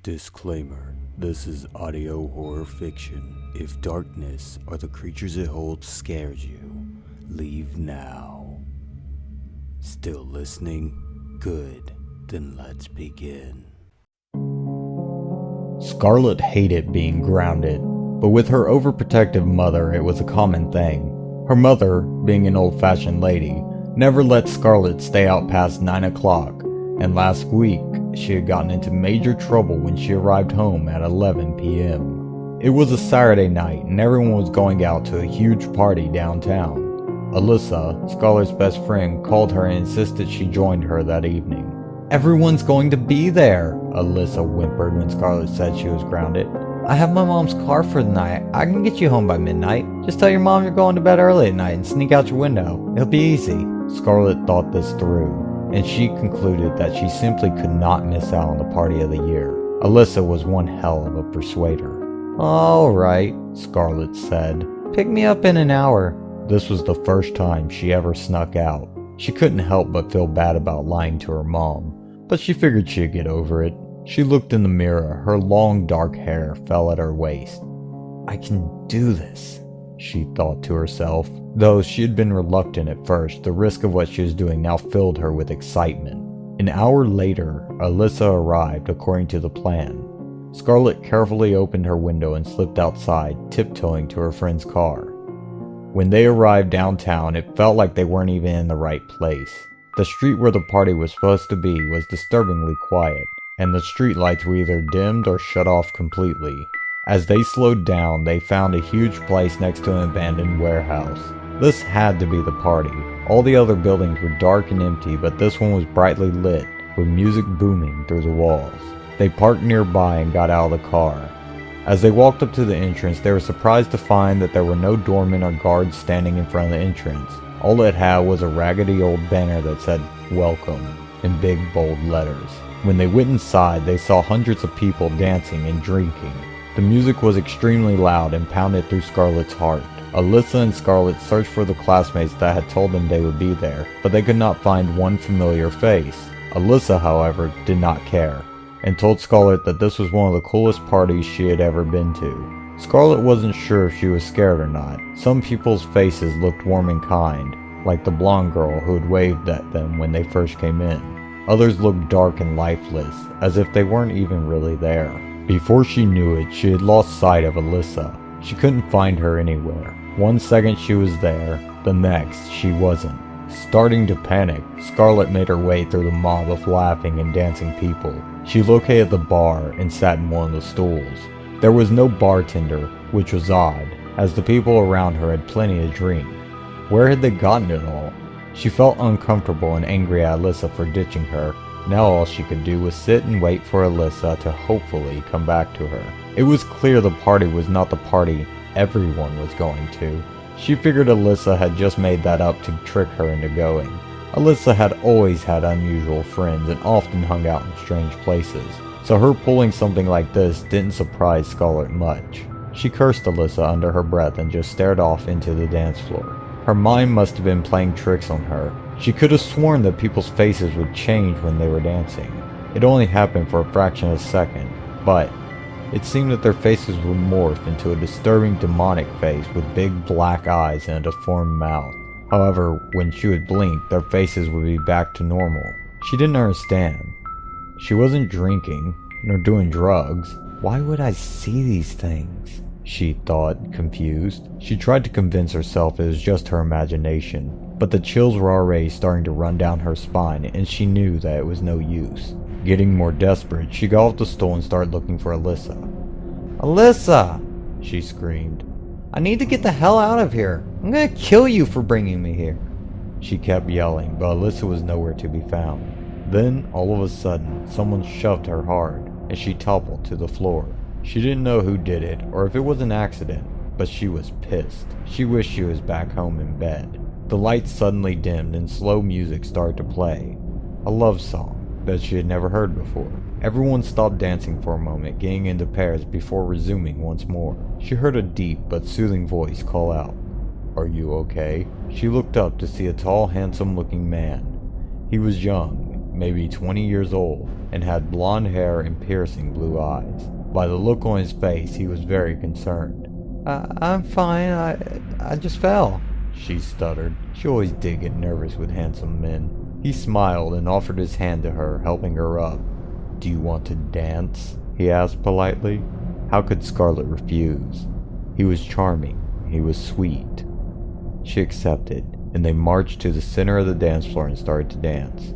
Disclaimer: this is audio horror fiction. If darkness or the creatures it holds scares you, leave now. Still listening? Good. Then let's begin. Scarlet hated being grounded, but with her overprotective mother it was a common thing. Her mother, being an old-fashioned lady, never let Scarlet stay out past 9 o'clock, and last week she had gotten into major trouble when she arrived home at 11 p.m. It was a Saturday night and everyone was going out to a huge party downtown. Alyssa, Scarlet's best friend, called her and insisted she joined her that evening. "Everyone's going to be there," Alyssa whimpered when Scarlet said she was grounded. "I have my mom's car for the night. I can get you home by midnight. Just tell your mom you're going to bed early at night and sneak out your window. It'll be easy." Scarlet thought this through, and she concluded that she simply could not miss out on the party of the year. Alyssa was one hell of a persuader. "All right," Scarlet said. "Pick me up in an hour." This was the first time she ever snuck out. She couldn't help but feel bad about lying to her mom, but she figured she'd get over it. She looked in the mirror. Her long dark hair fell at her waist. "I can do this," she thought to herself. Though she had been reluctant at first, the risk of what she was doing now filled her with excitement. An hour later, Alyssa arrived according to the plan. Scarlet carefully opened her window and slipped outside, tiptoeing to her friend's car. When they arrived downtown, it felt like they weren't even in the right place. The street where the party was supposed to be was disturbingly quiet, and the street lights were either dimmed or shut off completely. As they slowed down, they found a huge place next to an abandoned warehouse. This had to be the party. All the other buildings were dark and empty, but this one was brightly lit, with music booming through the walls. They parked nearby and got out of the car. As they walked up to the entrance, they were surprised to find that there were no doormen or guards standing in front of the entrance. All it had was a raggedy old banner that said, "Welcome," in big bold letters. When they went inside, they saw hundreds of people dancing and drinking. The music was extremely loud and pounded through Scarlet's heart. Alyssa and Scarlet searched for the classmates that had told them they would be there, but they could not find one familiar face. Alyssa, however, did not care, and told Scarlet that this was one of the coolest parties she had ever been to. Scarlet wasn't sure if she was scared or not. Some people's faces looked warm and kind, like the blonde girl who had waved at them when they first came in. Others looked dark and lifeless, as if they weren't even really there. Before she knew it, she had lost sight of Alyssa. She couldn't find her anywhere. One second she was there, the next she wasn't. Starting to panic, Scarlet made her way through the mob of laughing and dancing people. She located the bar and sat in one of the stools. There was no bartender, which was odd, as the people around her had plenty to drink. Where had they gotten it all? She felt uncomfortable and angry at Alyssa for ditching her. Now all she could do was sit and wait for Alyssa to hopefully come back to her. It was clear the party was not the party everyone was going to. She figured Alyssa had just made that up to trick her into going. Alyssa had always had unusual friends and often hung out in strange places, so her pulling something like this didn't surprise Scarlet much. She cursed Alyssa under her breath and just stared off into the dance floor. Her mind must have been playing tricks on her. She could have sworn that people's faces would change when they were dancing. It only happened for a fraction of a second, but it seemed that their faces would morph into a disturbing demonic face with big black eyes and a deformed mouth. However, when she would blink, their faces would be back to normal. She didn't understand. She wasn't drinking, nor doing drugs. Why would I see these things? She thought, confused. She tried to convince herself it was just her imagination, but the chills were already starting to run down her spine, and she knew that it was no use. Getting more desperate, she got off the stool and started looking for Alyssa. "Alyssa!" she screamed. "I need to get the hell out of here. I'm gonna kill you for bringing me here." She kept yelling, but Alyssa was nowhere to be found. Then, all of a sudden, someone shoved her hard, and she toppled to the floor. She didn't know who did it, or if it was an accident, but she was pissed. She wished she was back home in bed. The lights suddenly dimmed and slow music started to play. A love song that she had never heard before. Everyone stopped dancing for a moment, getting into pairs before resuming once more. She heard a deep but soothing voice call out, "Are you okay?" She looked up to see a tall, handsome-looking man. He was young, maybe 20 years old, and had blonde hair and piercing blue eyes. By the look on his face, he was very concerned. I'm fine, I just fell, she stuttered. She always did get nervous with handsome men. He smiled and offered his hand to her, helping her up. Do you want to dance? He asked politely. How could Scarlet refuse? He was charming. He was sweet. She accepted, and they marched to the center of the dance floor and started to dance.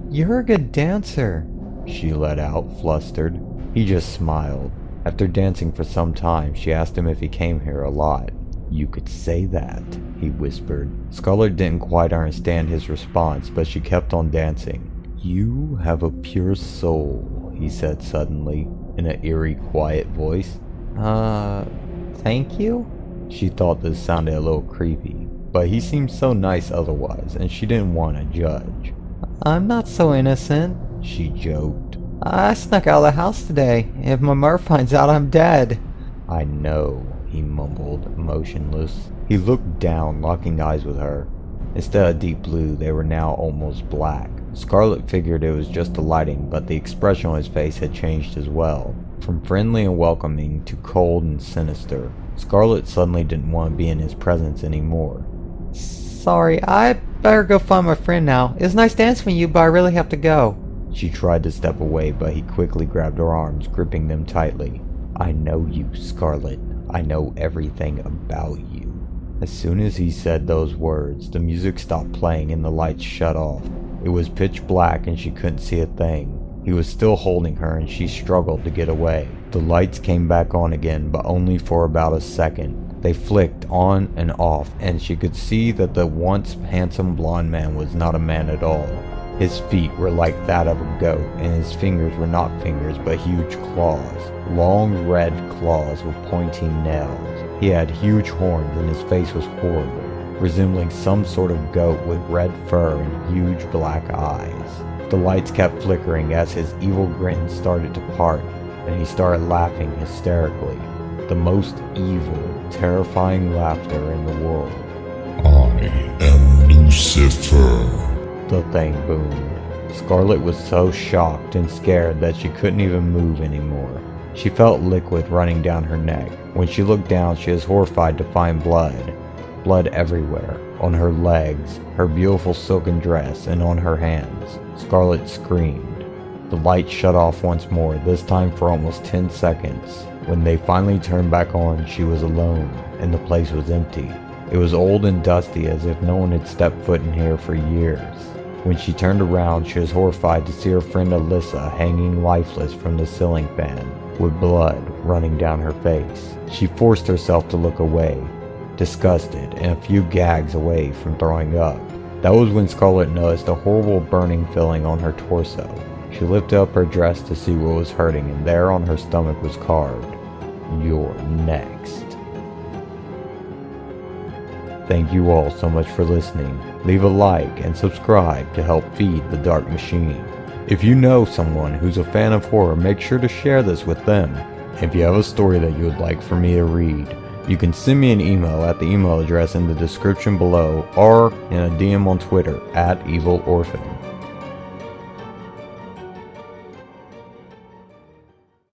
You're a good dancer, she let out, flustered. He just smiled. After dancing for some time, she asked him if he came here a lot. You could say that, he whispered. Scarlet didn't quite understand his response, but she kept on dancing. You have a pure soul, he said suddenly, in an eerie, quiet voice. Thank you? She thought this sounded a little creepy, but he seemed so nice otherwise, and she didn't want to judge. I'm not so innocent, she joked. I snuck out of the house today. If my mother finds out, I'm dead. I know, he mumbled, motionless. He looked down, locking eyes with her. Instead of deep blue, they were now almost black. Scarlet figured it was just the lighting, but the expression on his face had changed as well. From friendly and welcoming to cold and sinister. Scarlet suddenly didn't want to be in his presence anymore. Sorry, I better go find my friend now. It's nice dancing with you, but I really have to go. She tried to step away, but he quickly grabbed her arms, gripping them tightly. I know you, Scarlet. I know everything about you. As soon as he said those words, the music stopped playing and the lights shut off. It was pitch black and she couldn't see a thing. He was still holding her and she struggled to get away. The lights came back on again, but only for about a second. They flicked on and off, and she could see that the once handsome blonde man was not a man at all. His feet were like that of a goat, and his fingers were not fingers but huge claws. Long red claws with pointing nails. He had huge horns and his face was horrible, resembling some sort of goat with red fur and huge black eyes. The lights kept flickering as his evil grin started to part, and he started laughing hysterically. The most evil, terrifying laughter in the world. I am Lucifer. The thing boomed. Scarlet was so shocked and scared that she couldn't even move anymore. She felt liquid running down her neck. When she looked down, she was horrified to find blood. Blood everywhere. On her legs, her beautiful silken dress, and on her hands. Scarlet screamed. The light shut off once more, this time for almost 10 seconds. When they finally turned back on, she was alone, and the place was empty. It was old and dusty, as if no one had stepped foot in here for years. When she turned around, she was horrified to see her friend Alyssa hanging lifeless from the ceiling fan, with blood running down her face. She forced herself to look away, disgusted and a few gags away from throwing up. That was when Scarlet noticed a horrible burning feeling on her torso. She lifted up her dress to see what was hurting, and there on her stomach was carved, "You're next." Thank you all so much for listening. Leave a like and subscribe to help feed the dark machine. If you know someone who's a fan of horror, make sure to share this with them. If you have a story that you would like for me to read, you can send me an email at the email address in the description below or in a DM on Twitter @EvilOrphan.